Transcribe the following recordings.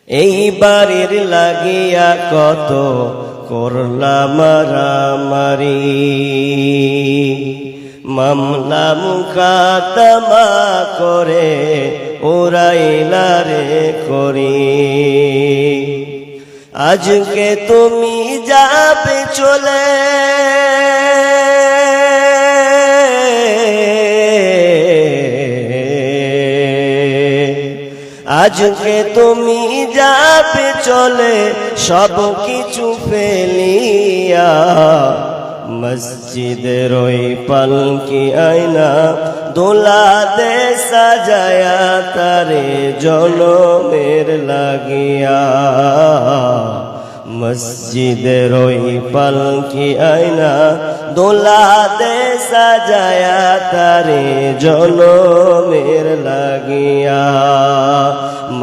এই বাড়ির লাগিয়া কত করলাম মারামারি, মামলা মুকাদ্দমা করে উড়াইলা রে করি। আজকে তুমি যাবে চলে, আজকে তুমি যাবে চলে সব কিছু ফেলিয়া, মসজিদের ওই পালকি আয়না দোলা দে সাজায়া তারে জনমের লাগিয়া। মসজিদের ওই পালকি আয়না দোলা দে সাজায়া তারে জনমের লাগিয়া।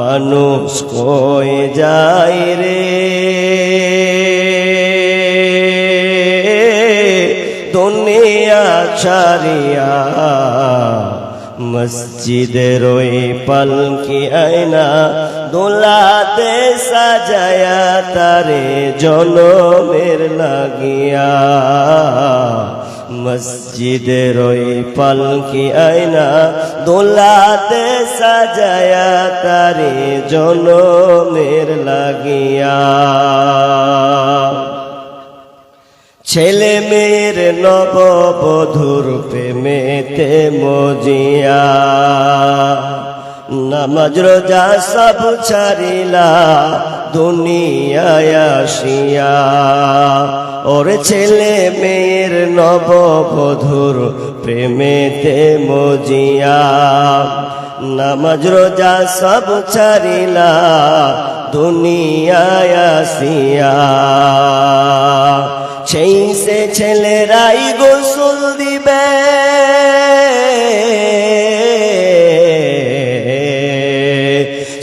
মানুষ কই যায় রে দুনিয়া ছাড়িয়া, মসজিদের ওই পালকি আয়না দোলাতে সাজায়া তারে জনমের লাগিয়া। মসজিদের ওই পালকি আয়না দোলাতে সাজায়া তারে জনমের লাগিয়া। ছেলে মেয়ের নববধূর প্রেমেতে মজিয়া, নামাজ রোজা সব ছাড়িলা দুনিয়ায় আসিয়া। ওর ছেলে মেয়ের নববধূর প্রেমেতে মজিয়া, নামাজ রোজা সব ছাড়িলা দুনিয়ায় আসিয়া। সেই সে ছেলেরাই গোসল দিবে,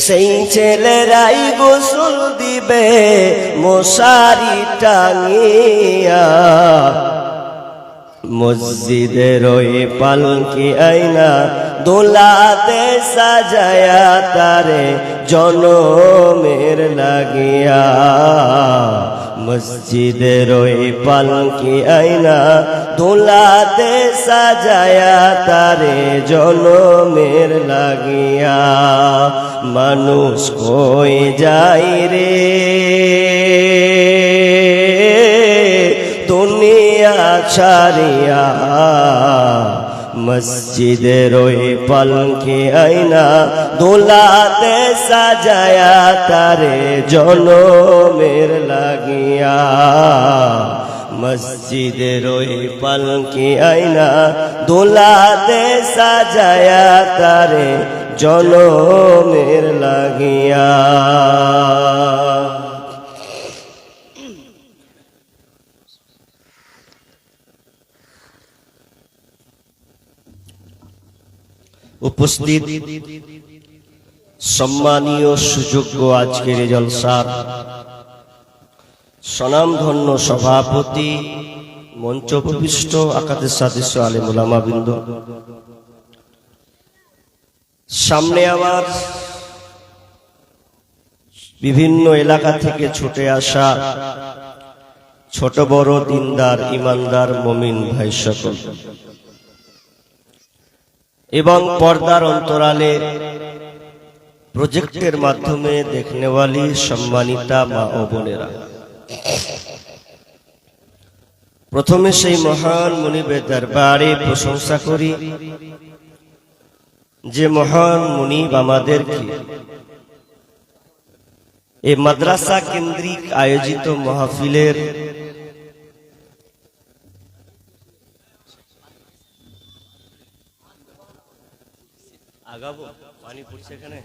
সেই ছেলেরাই গোসল দিবে মশারি টাঙিয়া। মসজিদের ওই পালকি আয়না দোলাতে সাজায়া তারে জনমের লাগিয়া। মসজিদের ওই পালকি আয়না দোলাতে সাজায়া তারে জনমের লাগিয়া। মানুষ কই যায় রে দুনিয়া ছাড়িয়া, মসজিদের ওই পালকি আয়না দোলাতে সাজায়া তারে জনমের লাগিয়া। মসজিদের ওই পালকি আয়না দোলাতে সাজায়া তারে জনমের লাগিয়া। উপস্থিত সম্মানীয় সুযোগ্য আজকের জলসার স্বনামধন্য সভাপতি, মঞ্চ উপবিষ্ট আকাদের সদস্য আলেম উলামা বৃন্দ, সামনে আমার বিভিন্ন এলাকা থেকে ছুটে আসা ছোট বড় দিনদার ইমানদার মুমিন ভাই সকল এবং পর্দার অন্তরালে প্রজেক্টের মাধ্যমে দেখনেওয়ালি সম্মানিতা মা ও বোনেরা, প্রথমে সেই মহান মুনিবের দরবারে প্রশংসা করি যে মহান মুনিব আমাদেরকে এই মাদ্রাসা কেন্দ্রিক আয়োজিত মাহফিলের আগাবো পানি পড়ছে এখানে।